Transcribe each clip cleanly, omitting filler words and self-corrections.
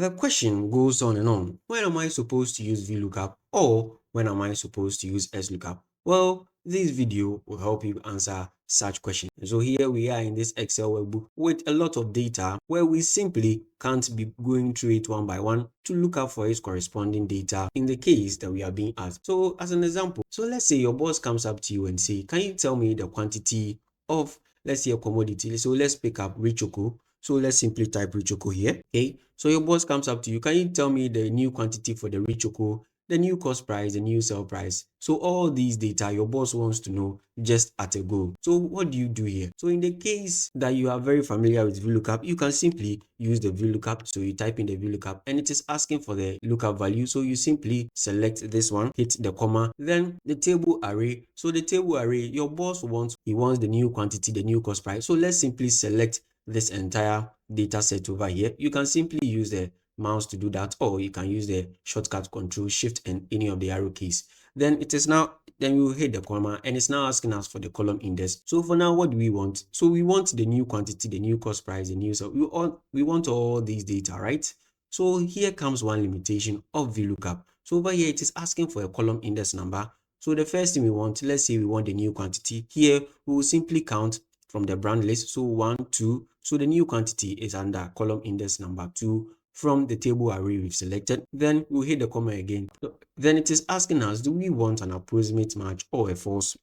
The question goes on and on. When am I supposed to use VLOOKUP or when am I supposed to use XLOOKUP? Well, this video will help you answer such questions. So here we are in this Excel workbook with a lot of data where we simply can't be going through it one by one to look up for its corresponding data in the case that we are being asked. So as an example, so let's say your boss comes up to you and say, can you tell me the quantity of, let's say, a commodity? So let's pick up Richoko. So let's simply type Richoko here. Okay. So your boss comes up to you. Can you tell me the new quantity for the Richoko, the new cost price, the new sell price? So all these data your boss wants to know just at a go. So what do you do here? So in the case that you are very familiar with VLOOKUP, you can simply use the VLOOKUP. So you type in the VLOOKUP and it is asking for the lookup value. So you simply select this one, hit the comma, then the table array. So the table array, your boss wants the new quantity, the new cost price. So let's simply select this entire data set over here. You can simply use the mouse to do that, or you can use the shortcut Control Shift and any of the arrow keys. Then you hit the comma and it's now asking us for the column index. So for now, what do we want? So we want the new quantity, the new cost price, the new, so we want all these data, right? So here comes one limitation of VLOOKUP. So over here, it is asking for a column index number. So the first thing we want, let's say we want the new quantity. Here, we will simply count from the brand list. So 1, 2. So the new quantity is under column index number 2 from the table array we've selected. Then we'll hit the comma again. Then it is asking us, do we want an approximate match or a false?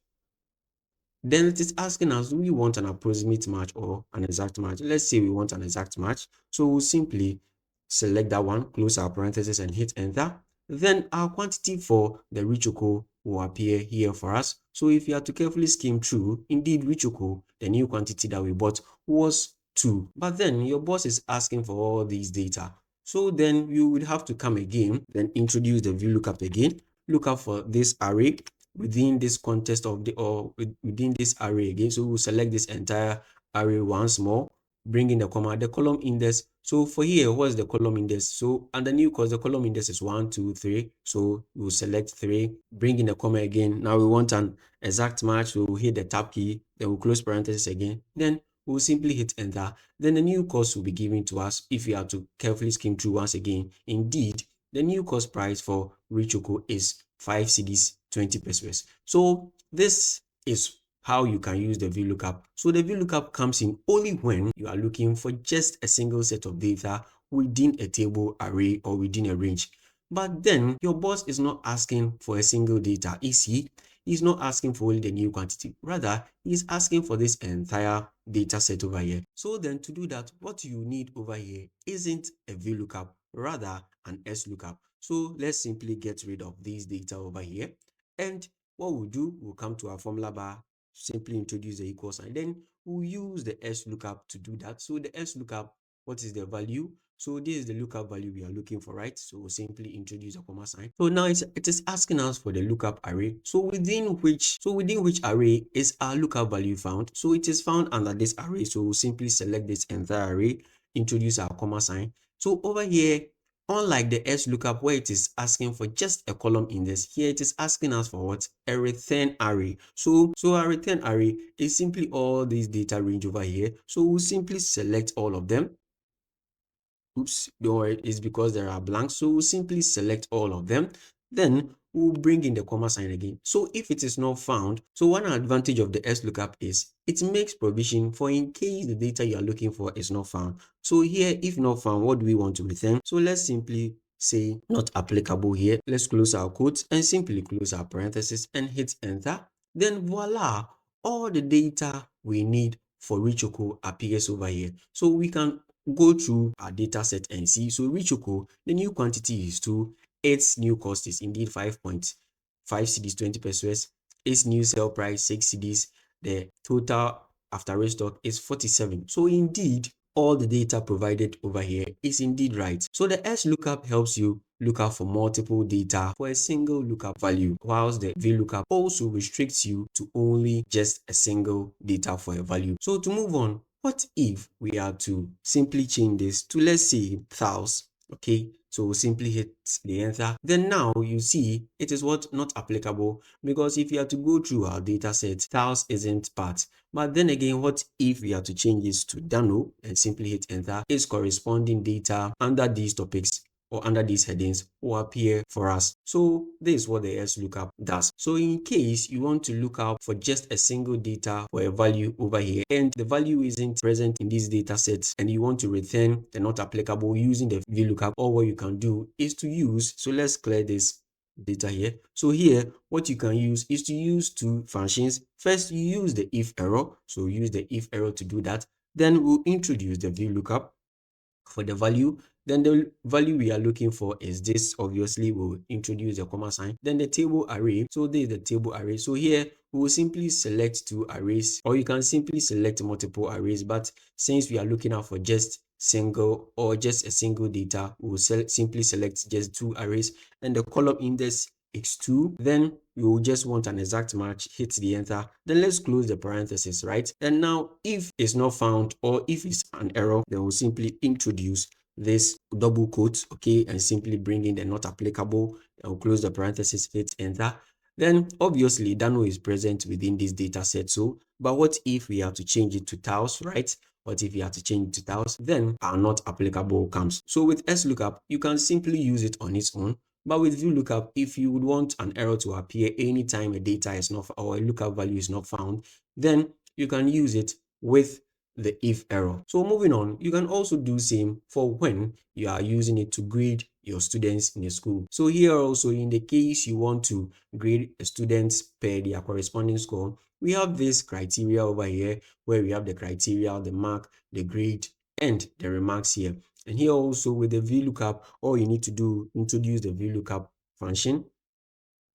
Then it is asking us, do we want an approximate match or an exact match? Let's say we want an exact match. So we'll simply select that one, close our parentheses and hit enter. Then our quantity for the Richoko will appear here for us. So if you have to carefully skim through, indeed Richoko, the new quantity that we bought was 2. But then your boss is asking for all these data. So then you would have to come again, then introduce the VLOOKUP again, look up for this array within this context of the, or within this array again. So we'll select this entire array once more, bring in the comma, the column index. So for here, what's the column index? So under new cost, the column index is 1, 2, 3. So we'll select 3, bring in the comma again. Now we want an exact match. So we'll hit the tab key, then we'll close parentheses again. Then we'll simply hit enter. Then the new cost will be given to us if you have to carefully skim through once again. Indeed, the new cost price for Richoko is 5 cedis 20 pesos. So this is how you can use the VLOOKUP. So the VLOOKUP comes in only when you are looking for just a single set of data within a table array or within a range. But then your boss is not asking for a single data, is he? He's not asking for only the new quantity. Rather, he's asking for this entire data set over here. So then to do that, what you need over here isn't a VLOOKUP, rather an XLOOKUP. So let's simply get rid of these data over here. And what we'll do, we'll come to our formula bar, simply introduce the equal sign. Then we'll use the XLOOKUP to do that. So the XLOOKUP, what is the value? So this is the lookup value we are looking for, right? So we'll simply introduce a comma sign. So now it is asking us for the lookup array. So within which array is our lookup value found? So it is found under this array. So we'll simply select this entire array, introduce our comma sign. So over here, unlike the XLOOKUP where it is asking for just a column index, here it is asking us for what? A return array. So our return array is simply all these data range over here. So we'll simply select all of them. Oops, don't worry, it's because there are blanks. So we'll simply select all of them. Then we'll bring in the comma sign again. So if it is not found, so one advantage of the XLOOKUP is it makes provision for in case the data you are looking for is not found. So here, if not found, what do we want to return? So let's simply say not applicable here. Let's close our quotes and simply close our parentheses and hit enter. Then voila, all the data we need for Richoko appears over here. So we can go through our data set and see. So Richoko, the new quantity is 2. Its new cost is indeed 5.5 cedis 20 pesos. Its new sale price 6 cedis. The total after restock is 47. So indeed, all the data provided over here is indeed right. So the XLOOKUP helps you look out for multiple data for a single lookup value, whilst the VLOOKUP also restricts you to only just a single data for a value. So to move on, what if we are to simply change this to, let's say, thous? Okay, so we'll simply hit the enter. Then now you see it is what not applicable, because if you are to go through our data set, styles isn't part. But then again, what if we are to change this to Dano and simply hit enter? Its corresponding data under these topics or under these headings will appear for us. So this is what the XLOOKUP does. So in case you want to look up for just a single data for a value over here, and the value isn't present in these data sets, and you want to return the not applicable using the VLOOKUP, all what you can do is to use, so let's clear this data here. So here, what you can use is to use two functions. First, you use the if error. So use the if error to do that. Then we'll introduce the VLOOKUP for the value. Then the value we are looking for is this. Obviously, we'll introduce the comma sign. Then the table array. So this is the table array. So here we will simply select two arrays, or you can simply select multiple arrays. But since we are looking out for just single or just a single data, we will simply select just two arrays, and the column index is 2. Then you will just want an exact match, hit the enter. Then let's close the parenthesis, right? And now if it's not found, or if it's an error, then we'll simply introduce this double quote, okay, and simply bring in the not applicable. I'll close the parenthesis, hit enter. Then obviously Dano is present within this data set. So, but what if we have to change it to tiles, right? What if you have to change it to tiles? Then our not applicable comes. So with XLOOKUP, you can simply use it on its own. But with VLOOKUP, if you would want an error to appear anytime a data is not, or a lookup value is not found, then you can use it with the if error. So moving on, you can also do same for when you are using it to grade your students in a school. So here also, in the case you want to grade students per their corresponding score, we have this criteria over here where we have the criteria, the mark, the grade, and the remarks here. And here also with the VLOOKUP, all you need to do, introduce the VLOOKUP function.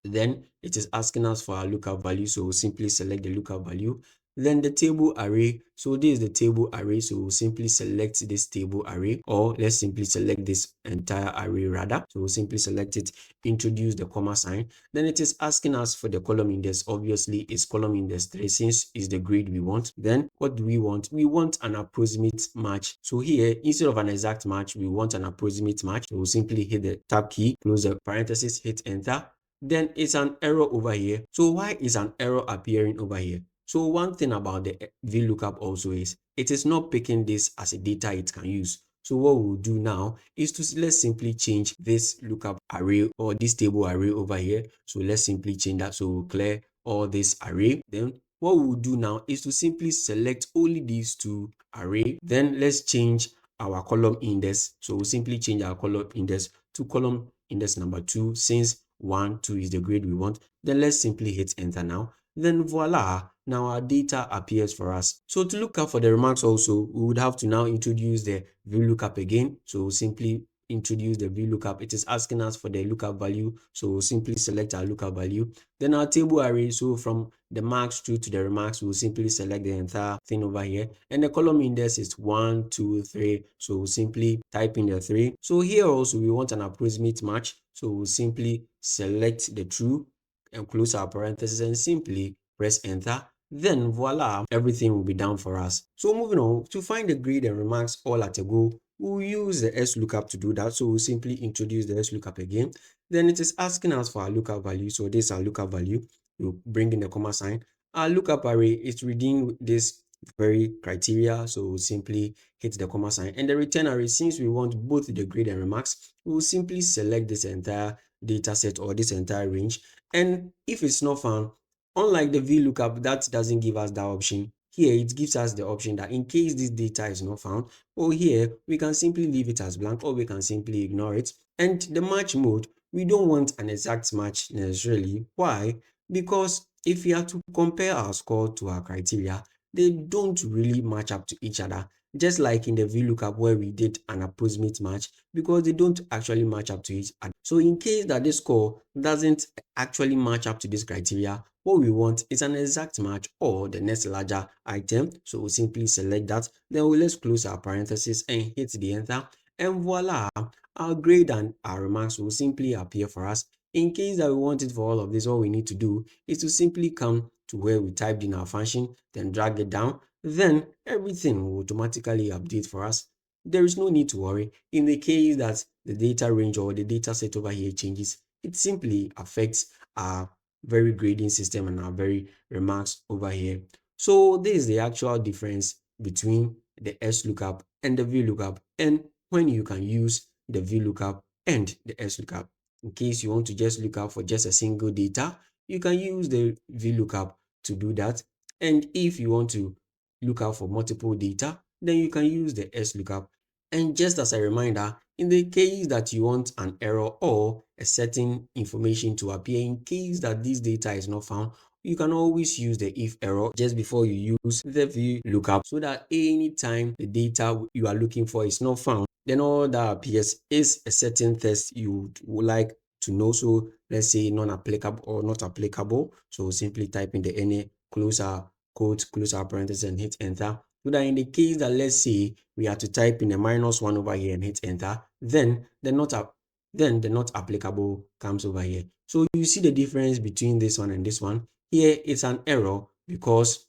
Then it is asking us for our lookup value, so we'll simply select the lookup value. Then the table array, so this is the table array, so we'll simply select this table array, or let's simply select this entire array rather. So we'll simply select it, introduce the comma sign. Then it is asking us for the column index. Obviously it's column index 3 since it's the grade we want. Then what do we want? We want an approximate match. So here, instead of an exact match, we want an approximate match. So we'll simply hit the tab key, close the parenthesis, hit enter. Then it's an error over here. So why is an error appearing over here? So one thing about the VLOOKUP also is it is not picking this as a data it can use. So what we'll do now is to let's simply change this lookup array or this table array over here. So let's simply change that. So we'll clear all this array. Then what we'll do now is to simply select only these two array. Then let's change our column index. So we'll simply change our column index to column index number 2 since 1, 2 is the grade we want. Then let's simply hit enter now. Then voila, now our data appears for us. So to look up for the remarks also, we would have to now introduce the VLOOKUP again. So we'll simply introduce the VLOOKUP. It is asking us for the lookup value. So we'll simply select our lookup value. Then our table array, so from the marks through to the remarks, we'll simply select the entire thing over here. And the column index is 1, 2, 3. So we'll simply type in the 3. So here also we want an approximate match. So we'll simply select the true and close our parentheses and simply press enter. Then voila, everything will be done for us. So moving on, to find the grade and remarks all at a go, we'll use the XLOOKUP to do that. So we'll simply introduce the XLOOKUP again. Then it is asking us for our lookup value. So this is our lookup value. We'll bring in the comma sign. Our lookup array is reading this very criteria. So we'll simply hit the comma sign. And the return array, since we want both the grade and remarks, we'll simply select this entire data set or this entire range. And if it's not found, unlike the VLOOKUP that doesn't give us that option, here it gives us the option that in case this data is not found, or here we can simply leave it as blank, or we can simply ignore it. And the match mode, we don't want an exact match necessarily. Why? Because if we are to compare our score to our criteria, they don't really match up to each other. Just like in the VLOOKUP where we did an approximate match, because they don't actually match up to each other. So in case that this score doesn't actually match up to this criteria, what we want is an exact match or the next larger item. So we'll simply select that. Then let's close our parenthesis and hit the enter. And voila, our grade and our remarks will simply appear for us. In case that we want it for all of this, all we need to do is to simply come to where we typed in our function, then drag it down. Then everything will automatically update for us. there is no need to worry. In the case that the data range or the data set over here changes, it simply affects our very grading system and our very remarks over here. So this is the actual difference between the XLOOKUP and the VLOOKUP, and when you can use the VLOOKUP and the XLOOKUP. In case you want to just look up for just a single data, you can use the VLOOKUP to do that. And if you want to look out for multiple data, then you can use the XLOOKUP. And just as a reminder, in the case that you want an error or a certain information to appear in case that this data is not found, you can always use the if error just before you use the VLOOKUP, so that anytime the data you are looking for is not found, then all that appears is a certain test you would like to know. So let's say non-applicable or not applicable. So simply type in the any, close our quote, close our parenthesis and hit enter. So that in the case that let's say we are to type in a -1 over here and hit enter, then the not applicable comes over here. So you see the difference between this one and this one. Here it's an error because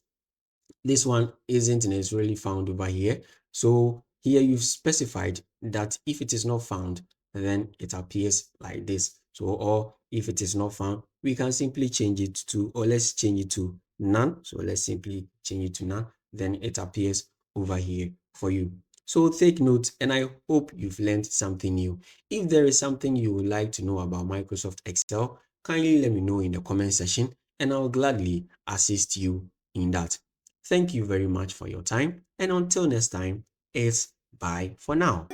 this one isn't necessarily found over here. So here you've specified that if it is not found, then it appears like this. So, or if it is not found, we can simply change it to, or let's change it to none. So let's simply change it to none. Then it appears over here for you. So take note, and I hope you've learned something new. If there is something you would like to know about Microsoft Excel, kindly let me know in the comment section, and I'll gladly assist you in that. Thank you very much for your time, and until next time, it's bye for now.